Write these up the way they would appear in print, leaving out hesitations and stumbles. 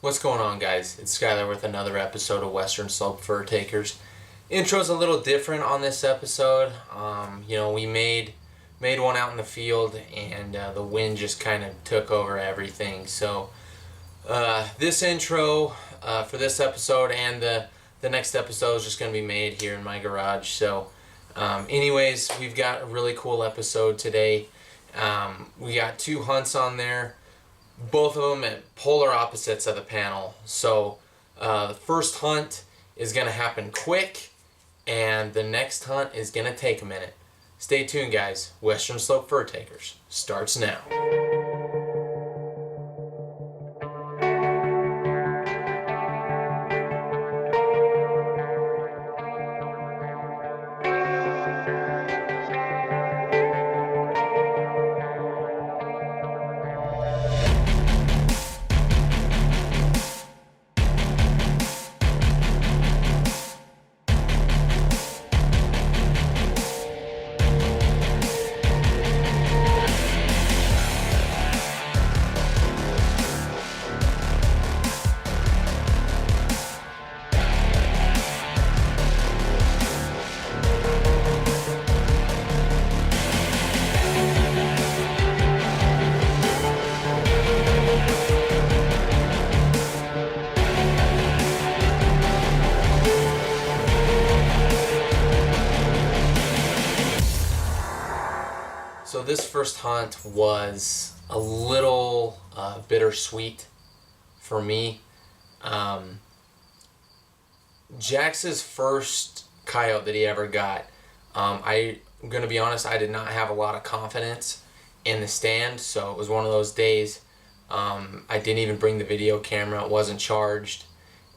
What's going on, guys? It's Skylar with another episode of Western Slope Furtakers. Intro's a little different on this episode. We made one out in the field, and the wind just kind of took over everything. So this intro for this episode and the next episode is just going to be made here in my garage. So anyways, we've got a really cool episode today. We got two hunts on there. Both of them at polar opposites of the panel. So the first hunt is going to happen quick, and the next hunt is going to take a minute. Stay tuned, guys. Western Slope Furtakers starts now. So this first hunt was a little bittersweet for me. Jax's first coyote that he ever got, I'm going to be honest, I did not have a lot of confidence in the stand, so it was one of those days. I didn't even bring the video camera, it wasn't charged,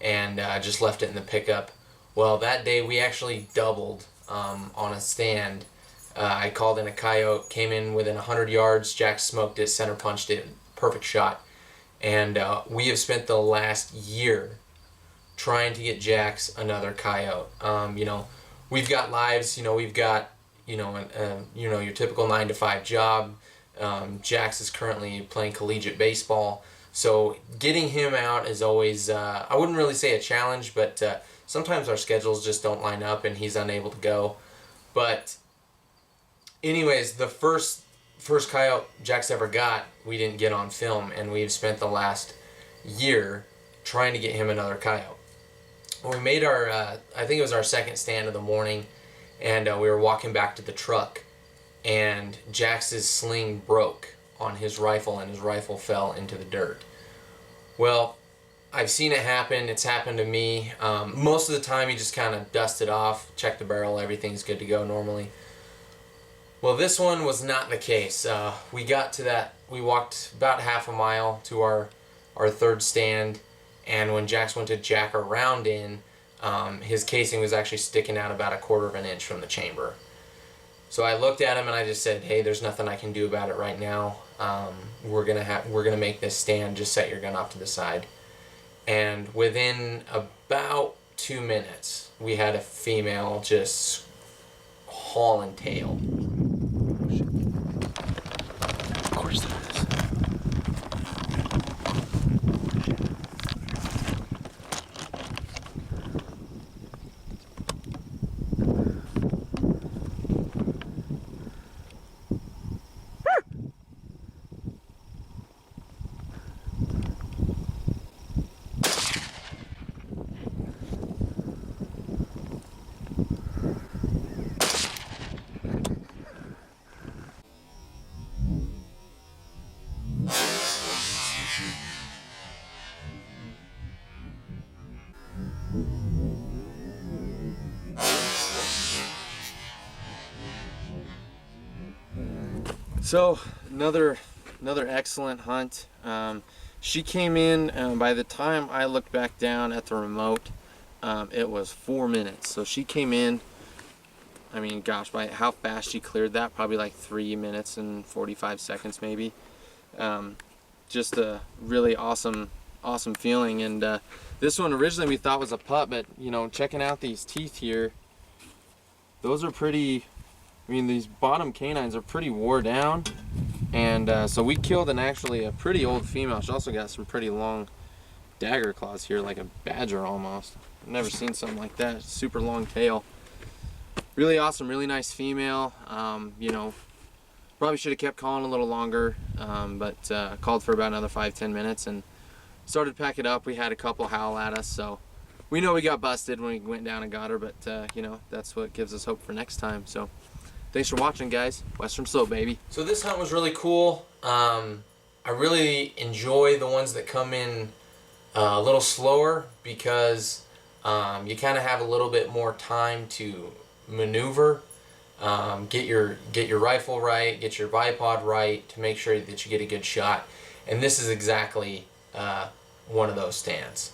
and I just left it in the pickup. Well, that day we actually doubled on a stand. I called in a coyote, came in within 100 yards, Jax smoked it, center punched it, perfect shot. And we have spent the last year trying to get Jax another coyote. We've got lives, we've got, your typical 9-to-5 job. Jax is currently playing collegiate baseball. So getting him out is always, I wouldn't really say a challenge, but sometimes our schedules just don't line up and he's unable to go. But anyways, the first coyote Jax ever got, we didn't get on film, and we've spent the last year trying to get him another coyote. We made our, I think it was our second stand of the morning, and we were walking back to the truck, and Jax's sling broke on his rifle, and his rifle fell into the dirt. Well, I've seen it happen. It's happened to me. Most of the time, you just kind of dust it off, check the barrel, everything's good to go normally. Well, this one was not the case. We got to that, we walked about half a mile to our third stand, and when Jax went to jack our round in, his casing was actually sticking out about 1/4 of an inch from the chamber. So I looked at him and I just said, hey, there's nothing I can do about it right now. We're gonna make this stand, just set your gun off to the side. And within about 2 minutes, we had a female just hauling tail. Of course there is. So another excellent hunt. She came in, by the time I looked back down at the remote, it was 4 minutes. So she came in, I mean, gosh, by how fast she cleared that, probably like 3 minutes and 45 seconds maybe. Just a really awesome feeling. And this one originally we thought was a pup, but checking out these teeth here, those are pretty, I mean, these bottom canines are pretty wore down. And so we killed actually a pretty old female. She also got some pretty long dagger claws here, like a badger almost. I've never seen something like that. Super long tail. Really awesome, really nice female. You know, probably should have kept calling a little longer, but called for about another 5-10 minutes and started to pack it up. We had a couple howl at us, so we know we got busted when we went down and got her, but you know, that's what gives us hope for next time. So thanks for watching, guys. Western Slope, baby. So this hunt was really cool. I really enjoy the ones that come in a little slower because you kind of have a little bit more time to maneuver, get your rifle right, get your bipod right to make sure that you get a good shot. And this is exactly one of those stands.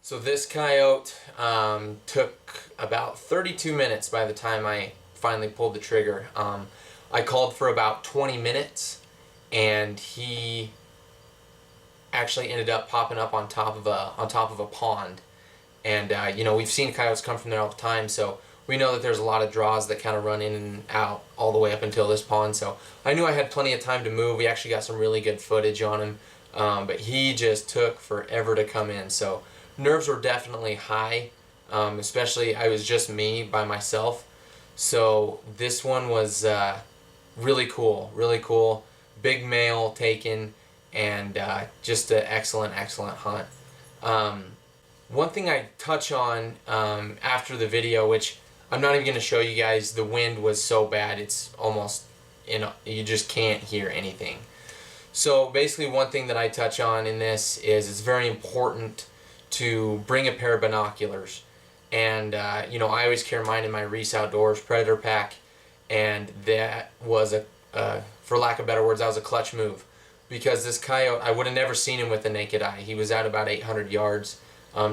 So this coyote took about 32 minutes by the time I finally pulled the trigger. I called for about 20 minutes, and he actually ended up popping up on top of a pond. And you know, we've seen coyotes come from there all the time, so we know that there's a lot of draws that kind of run in and out all the way up until this pond. So I knew I had plenty of time to move. We actually got some really good footage on him, but he just took forever to come in. So nerves were definitely high, especially I was just me by myself. So this one was really cool, really cool. Big male taken, and just an excellent, excellent hunt. One thing I touch on after the video, which I'm not even going to show you guys, the wind was so bad it's almost, you just can't hear anything. So basically one thing that I touch on in this is it's very important to bring a pair of binoculars. And you know, I always carry mine in my Reese Outdoors Predator pack, and that was for lack of better words, that was a clutch move. Because this coyote, I would have never seen him with the naked eye. He was at about 800 yards.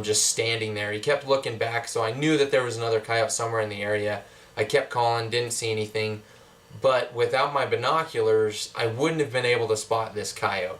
Just standing there. He kept looking back, so I knew that there was another coyote somewhere in the area. I kept calling, didn't see anything, but without my binoculars, I wouldn't have been able to spot this coyote.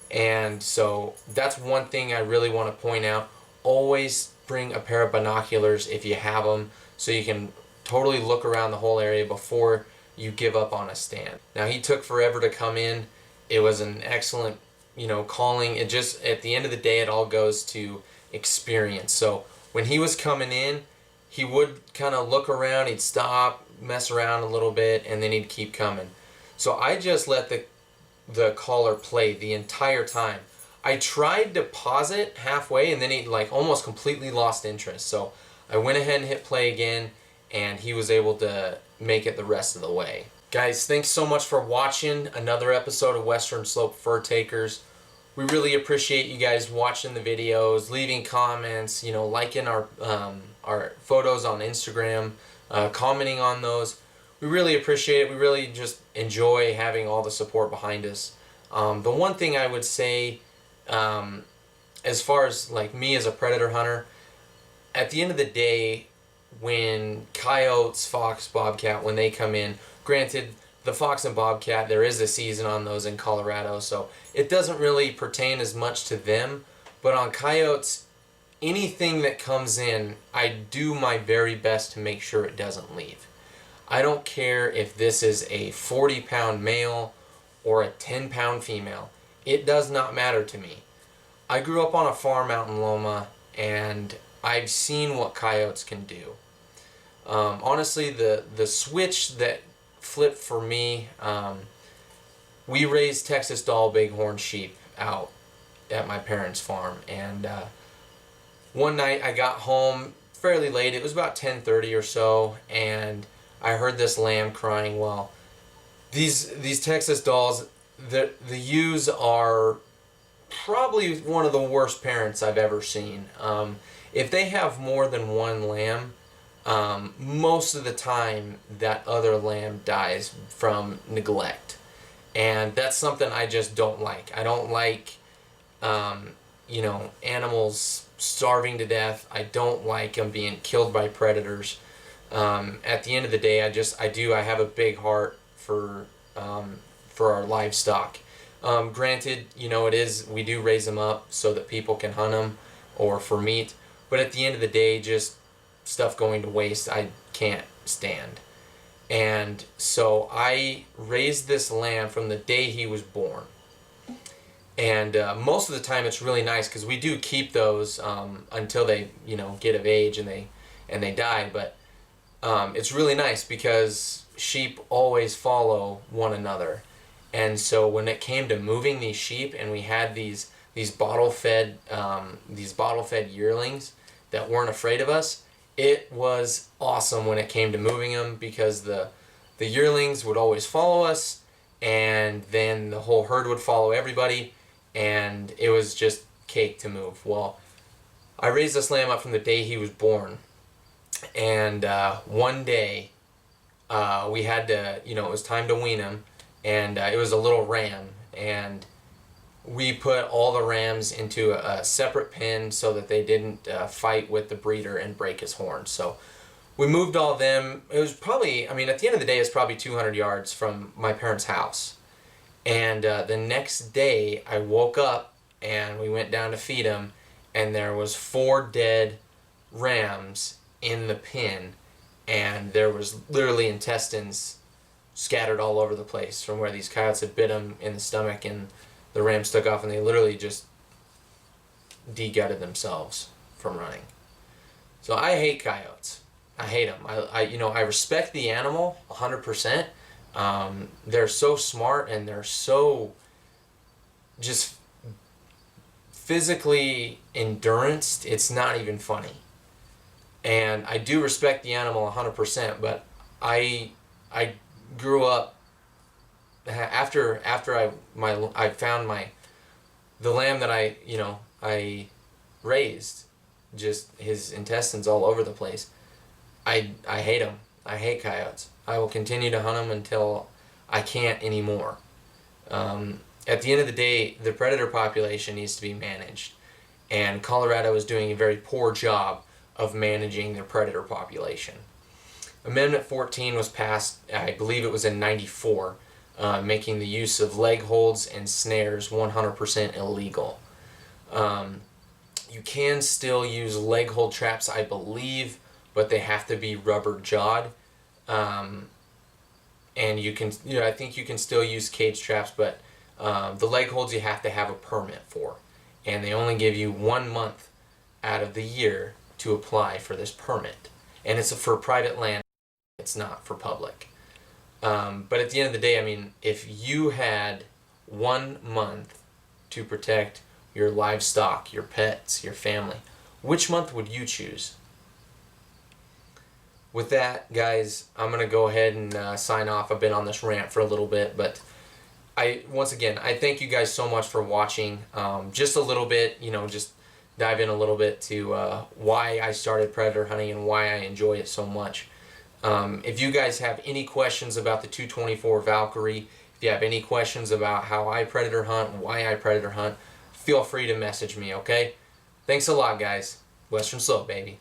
And so that's one thing I really want to point out. Always bring a pair of binoculars if you have them, so you can totally look around the whole area before you give up on a stand. Now, he took forever to come in. It was an excellent, you know, calling. It just, at the end of the day, it all goes to experience. So when he was coming in, he would kind of look around, he'd stop, mess around a little bit, and then he'd keep coming. So I just let the caller play the entire time. I tried to pause it halfway, and then he like almost completely lost interest. So I went ahead and hit play again, and he was able to make it the rest of the way. Guys, thanks so much for watching another episode of Western Slope Furtakers. We really appreciate you guys watching the videos, leaving comments, you know, liking our photos on Instagram, commenting on those. We really appreciate it. We really just enjoy having all the support behind us. The one thing I would say, as far as like me as a predator hunter, at the end of the day, when coyotes, fox, bobcat, when they come in, granted, the fox and bobcat, there is a season on those in Colorado, so it doesn't really pertain as much to them. But on coyotes, anything that comes in, I do my very best to make sure it doesn't leave. I don't care if this is a 40-pound male or a 10-pound female. It does not matter to me. I grew up on a farm out in Loma, and I've seen what coyotes can do. Honestly, the switch that flipped for me, we raised Texas Doll Bighorn sheep out at my parents' farm, and one night I got home fairly late. It was about 10:30 or so, and I heard this lamb crying. Well, these Texas Dolls, the ewes are probably one of the worst parents I've ever seen. If they have more than one lamb, most of the time that other lamb dies from neglect, and that's something I just don't like. I don't like you know, animals starving to death. I don't like them being killed by predators. At the end of the day, I have a big heart for our livestock. Granted, you know, we do raise them up so that people can hunt them or for meat, but at the end of the day, just stuff going to waste, I can't stand. And so I raised this lamb from the day he was born. And most of the time it's really nice because we do keep those until they, you know, get of age and they die. But it's really nice because sheep always follow one another. And so when it came to moving these sheep, and we had these bottle fed yearlings that weren't afraid of us, it was awesome when it came to moving them, because the yearlings would always follow us, and then the whole herd would follow everybody, and it was just cake to move. Well, I raised this lamb up from the day he was born, and one day we had to, you know, it was time to wean him, and it was a little ram, and we put all the rams into a separate pen so that they didn't fight with the breeder and break his horns. So we moved all of them. It was probably, I mean, at the end of the day, it's probably 200 yards from my parents' house. And the next day, I woke up and we went down to feed them, and there was 4 dead rams in the pen, and there was literally intestines scattered all over the place from where these coyotes had bit them in the stomach, and the rams took off, and they literally just de-gutted themselves from running. So I hate coyotes. I hate them. I respect the animal 100%. They're so smart, and they're so just physically enduranced. It's not even funny. And I do respect the animal 100%, but I grew up after I found the lamb that I raised, just his intestines all over the place. I hate them. I hate coyotes. I will continue to hunt them until I can't anymore. At the end of the day, the predator population needs to be managed, and Colorado is doing a very poor job of managing their predator population. Amendment 14 was passed, I believe it was in '94, making the use of leg holds and snares 100% illegal. You can still use leg hold traps, I believe, but they have to be rubber jawed. And you can, I think you can still use cage traps, but the leg holds you have to have a permit for, and they only give you 1 month out of the year to apply for this permit, and it's for private land. It's not for public. But at the end of the day, I mean, if you had 1 month to protect your livestock, your pets, your family, which month would you choose? With that, guys, I'm going to go ahead and sign off. I've been on this rant for a little bit, but once again, I thank you guys so much for watching. Just a little bit, just dive in a little bit to why I started predator hunting and why I enjoy it so much. If you guys have any questions about the 224 Valkyrie, if you have any questions about how I predator hunt, why I predator hunt, feel free to message me, okay? Thanks a lot, guys. Western Slope, baby.